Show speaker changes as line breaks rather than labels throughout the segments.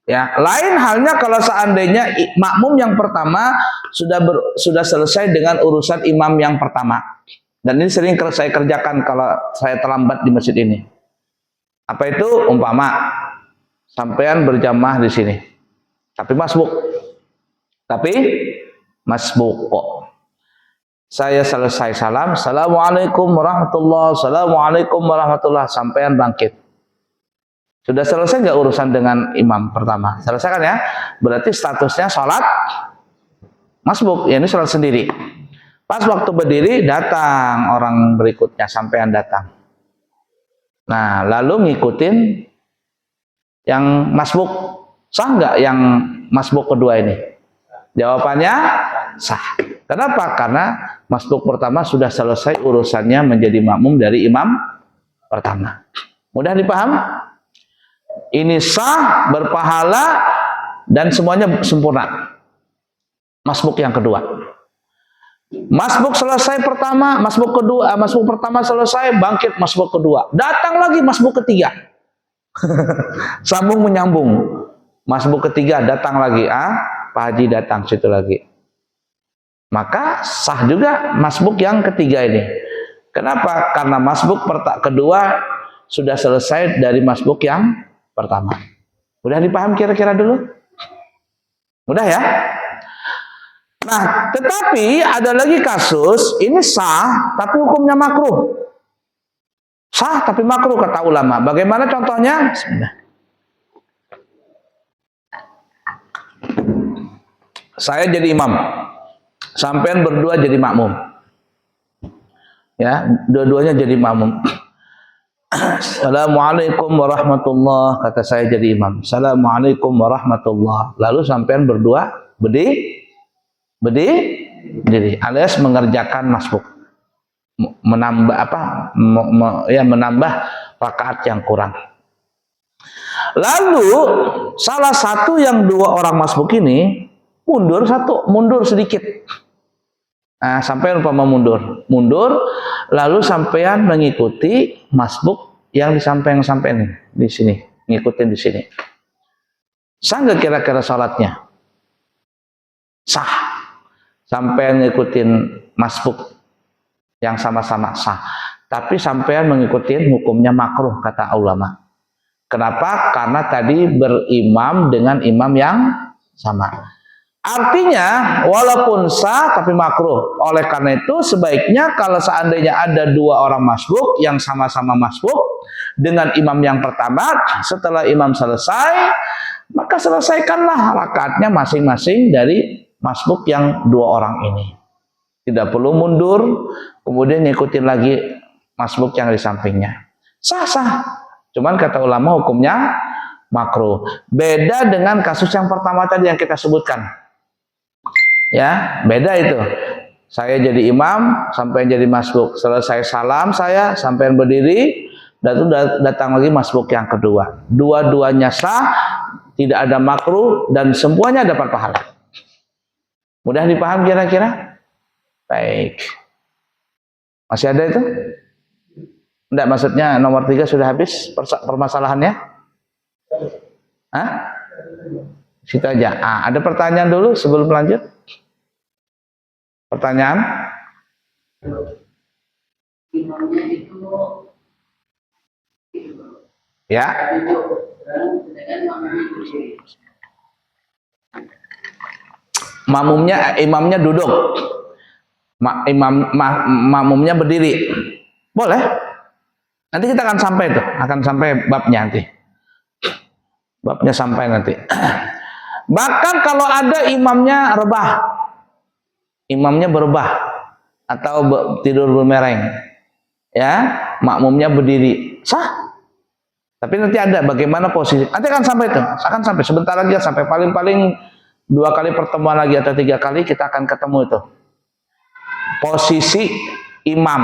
Ya, lain halnya kalau seandainya makmum yang pertama sudah selesai dengan urusan imam yang pertama. Dan ini sering saya kerjakan kalau saya terlambat di masjid ini. Apa itu? Umpama sampean berjamaah di sini. Tapi masbuk kok. Saya selesai salam, assalamualaikum warahmatullahi, assalamualaikum warahmatullahi, sampean bangkit. Sudah selesai nggak urusan dengan imam pertama? Selesai kan ya? Berarti statusnya sholat masbuk, ya ini sholat sendiri. Pas waktu berdiri datang orang berikutnya, sampean datang. Nah, lalu ngikutin yang masbuk. Sah nggak yang masbuk kedua ini? Jawabannya sah. Kenapa? Karena masbuk pertama sudah selesai urusannya menjadi makmum dari imam pertama. Mudah dipaham? Ini sah, berpahala, dan semuanya sempurna. Masbuk yang kedua. Masbuk selesai pertama, masbuk kedua, masbuk pertama selesai, bangkit masbuk kedua. Datang lagi masbuk ketiga. Sambung menyambung. Masbuk ketiga datang lagi, Pak Haji datang situ lagi. Maka sah juga masbuk yang ketiga ini. Kenapa? Karena masbuk kedua sudah selesai dari masbuk yang pertama. Udah dipaham kira-kira dulu? Udah ya? Nah, tetapi ada lagi kasus, ini sah tapi hukumnya makruh. Sah tapi makruh kata ulama. Bagaimana contohnya? Bismillah. Saya jadi imam, sampean berdua jadi makmum. Ya, dua-duanya jadi makmum. Assalamualaikum warahmatullah, kata saya jadi imam. Assalamualaikum warahmatullah. Lalu sampean berdua berdiri alias mengerjakan masbuk. Menambah menambah rakaat yang kurang. Lalu salah satu yang dua orang masbuk ini mundur sedikit. Nah, sampean umpama mundur, lalu sampean mengikuti masbuk yang disampaikan di sini, ngikutin di sini. Sah nggak kira-kira salatnya? Sah. Sampean ngikutin masbuk yang sama-sama sah. Tapi sampean mengikuti hukumnya makruh kata ulama. Kenapa? Karena tadi berimam dengan imam yang sama. Artinya walaupun sah tapi makruh. Oleh karena itu sebaiknya kalau seandainya ada dua orang masbuk yang sama-sama masbuk dengan imam yang pertama, setelah imam selesai maka selesaikanlah rakaatnya masing-masing dari masbuk yang dua orang ini. Tidak perlu mundur kemudian ngikutin lagi masbuk yang di sampingnya. Sah. Cuman kata ulama hukumnya makruh. Beda dengan kasus yang pertama tadi yang kita sebutkan. Ya, beda itu. Saya jadi imam, sampai jadi masbuk. Selesai salam saya, sampai berdiri, datang lagi masbuk yang kedua. Dua-duanya sah, tidak ada makruh, dan semuanya dapat pahala. Mudah dipaham kira-kira? Baik. Masih ada itu? Enggak, maksudnya nomor 3 sudah habis permasalahannya? Hah? Situ aja. Ada pertanyaan dulu sebelum lanjut? Pertanyaan? Ya. Imamnya duduk. Makmumnya berdiri. Boleh. Nanti kita akan sampai babnya nanti. Babnya sampai nanti. Bahkan kalau ada imamnya berubah atau tidur bermereng, ya, makmumnya berdiri, sah. Tapi nanti ada bagaimana posisi. Nanti akan sampai sebentar lagi, sampai paling 2 kali pertemuan lagi atau 3 kali kita akan ketemu itu. Posisi imam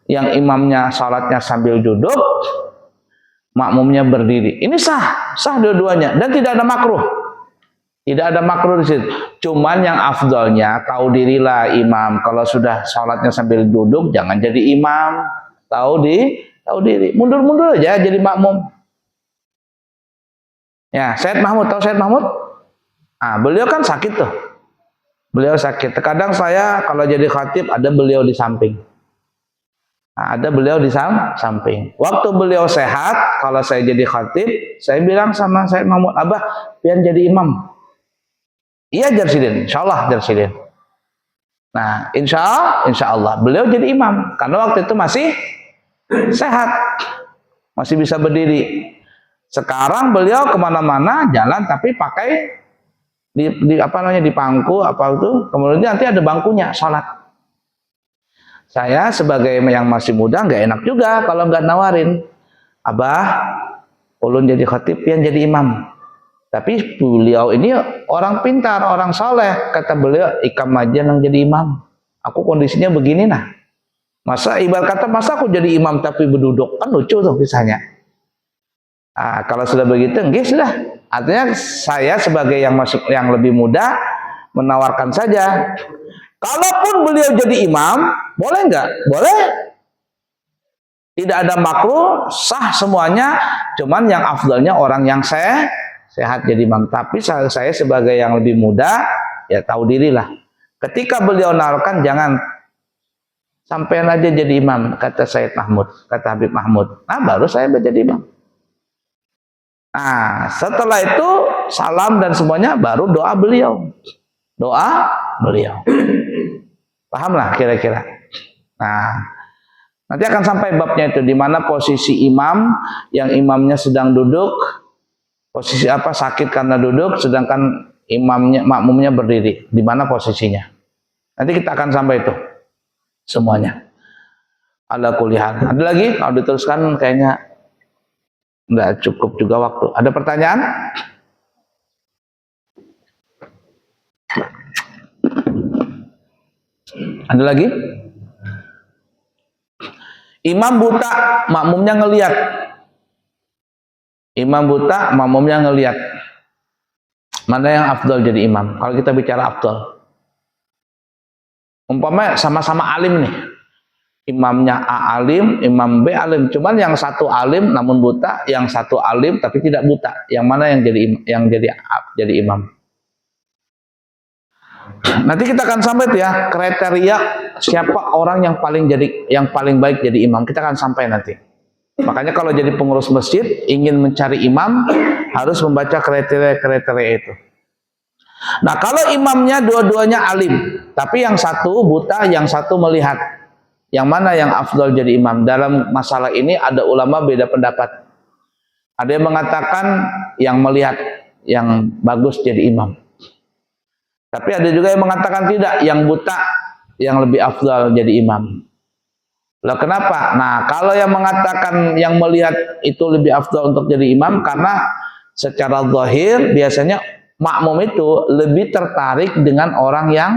yang imamnya salatnya sambil duduk, makmumnya berdiri. Ini sah dua-duanya dan tidak ada makruh. Tidak ada makruh di situ. Cuman yang afdolnya tahu dirilah imam. Kalau sudah sholatnya sambil duduk, jangan jadi imam. Tahu diri. Mundur-mundur aja jadi makmum. Ya, Said Mahmud, tahu Said Mahmud? Ah, beliau kan sakit tuh. Beliau sakit. Terkadang saya kalau jadi khatib ada beliau di samping. Nah, ada beliau di samping. Waktu beliau sehat, kalau saya jadi khatib, saya bilang sama Said Mahmud, Abah, pian jadi imam. Iya Jarsidin, insya Allah Jarsidin. Nah, insya Allah beliau jadi imam karena waktu itu masih sehat, masih bisa berdiri. Sekarang beliau kemana-mana jalan tapi pakai di apa namanya di pangku apa itu, kemudian nanti ada bangkunya sholat. Saya sebagai yang masih muda nggak enak juga kalau nggak nawarin, Abah, ulun jadi khatib pian jadi imam. Tapi beliau ini orang pintar, orang soleh. Kata beliau, ikam aja yang jadi imam. Aku kondisinya begini nah. Masa ibarat kata, masa aku jadi imam tapi berduduk? Kan lucu tuh kisahnya. Nah, kalau sudah begitu, enggak sudah. Artinya saya sebagai yang lebih muda menawarkan saja. Kalaupun beliau jadi imam, boleh enggak? Boleh. Tidak ada makruh, sah semuanya. Cuman yang afdalnya orang yang sehat jadi imam. Tapi saya sebagai yang lebih muda, ya tahu diri lah. Ketika beliau nawarkan, jangan sampean aja jadi imam, kata Said Mahmud, kata Habib Mahmud. Nah, baru saya menjadi imam. Nah, setelah itu salam dan semuanya, baru doa beliau. Doa beliau. Pahamlah kira-kira. Nah, nanti akan sampai babnya itu, di mana posisi imam, yang imamnya sedang duduk, posisi apa, sakit karena duduk, sedangkan makmumnya berdiri, di mana posisinya. Nanti kita akan sampai itu semuanya. Ala kulihan. Ada lagi? Kalau diteruskan kayaknya enggak cukup juga waktu. Ada pertanyaan? Ada lagi? Imam buta, makmumnya ngelihat. Imam buta, makmumnya ngelihat. Mana yang afdal jadi imam? Kalau kita bicara afdal, umpamanya sama-sama alim nih. Imamnya A alim, imam B alim. Cuman yang satu alim namun buta, yang satu alim tapi tidak buta. Yang mana yang jadi imam? Nanti kita akan sampai tuh ya kriteria siapa orang yang paling baik jadi imam. Kita akan sampai nanti. Makanya kalau jadi pengurus masjid ingin mencari imam harus membaca kriteria itu. Nah, kalau imamnya dua-duanya alim, tapi yang satu buta, yang satu melihat, yang mana yang afdal jadi imam? Dalam masalah ini ada ulama beda pendapat. Ada yang mengatakan yang melihat yang bagus jadi imam. Tapi ada juga yang mengatakan tidak, yang buta yang lebih afdal jadi imam. Lah kenapa? Nah, kalau yang mengatakan yang melihat itu lebih afdal untuk jadi imam, karena secara zahir biasanya makmum itu lebih tertarik dengan orang yang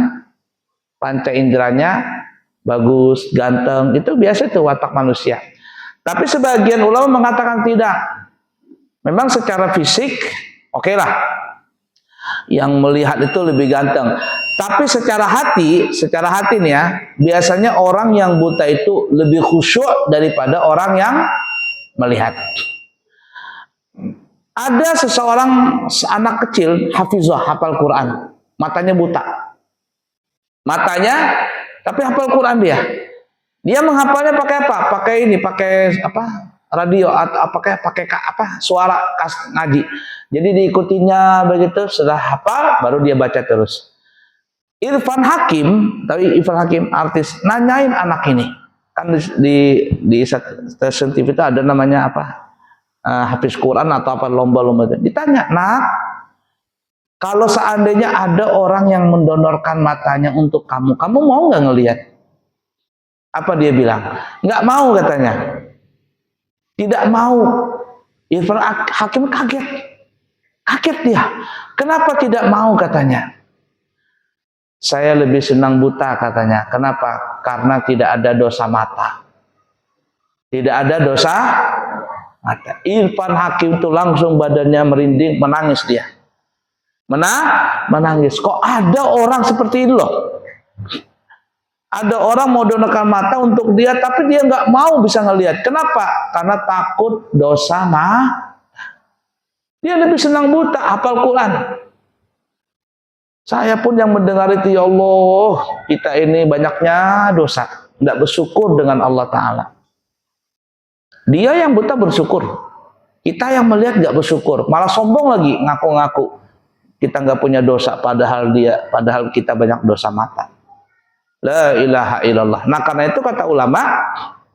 panca inderanya bagus, ganteng. Itu biasa itu watak manusia. Tapi sebagian ulama mengatakan tidak. Memang secara fisik oke lah, yang melihat itu lebih ganteng. Tapi secara hati nih ya, biasanya orang yang buta itu lebih khusyuk daripada orang yang melihat. Ada seseorang anak kecil hafizah, hafal Quran, matanya buta. Matanya tapi hafal Quran dia. Dia menghafalnya pakai apa? Pakai radio atau pakai suara ngaji. Jadi diikutinya begitu, sudah hafal baru dia baca terus. Irfan Hakim artis nanyain anak ini. Kan di stasiun TV itu ada namanya hafiz Quran atau lomba-lomba itu. Ditanya, "Nak, kalau seandainya ada orang yang mendonorkan matanya untuk kamu mau nggak ngelihat?" Apa dia bilang? Nggak mau katanya. Tidak mau. Irfan Hakim kaget dia. Kenapa tidak mau katanya? Saya lebih senang buta katanya. Kenapa? Karena tidak ada dosa mata. Tidak ada dosa mata. Irfan Hakim itu langsung badannya merinding, menangis dia. Menangis. Kok ada orang seperti itu loh? Ada orang mau donorkan mata untuk dia, tapi dia nggak mau bisa ngelihat. Kenapa? Karena takut dosa Dia lebih senang buta hafal Quran. Saya pun yang mendengar itu, ya Allah, kita ini banyaknya dosa, tidak bersyukur dengan Allah Ta'ala. Dia yang buta bersyukur, kita yang melihat nggak bersyukur, malah sombong lagi, ngaku-ngaku kita nggak punya dosa, padahal kita banyak dosa mata. La ilaha illallah. Nah, karena itu kata ulama,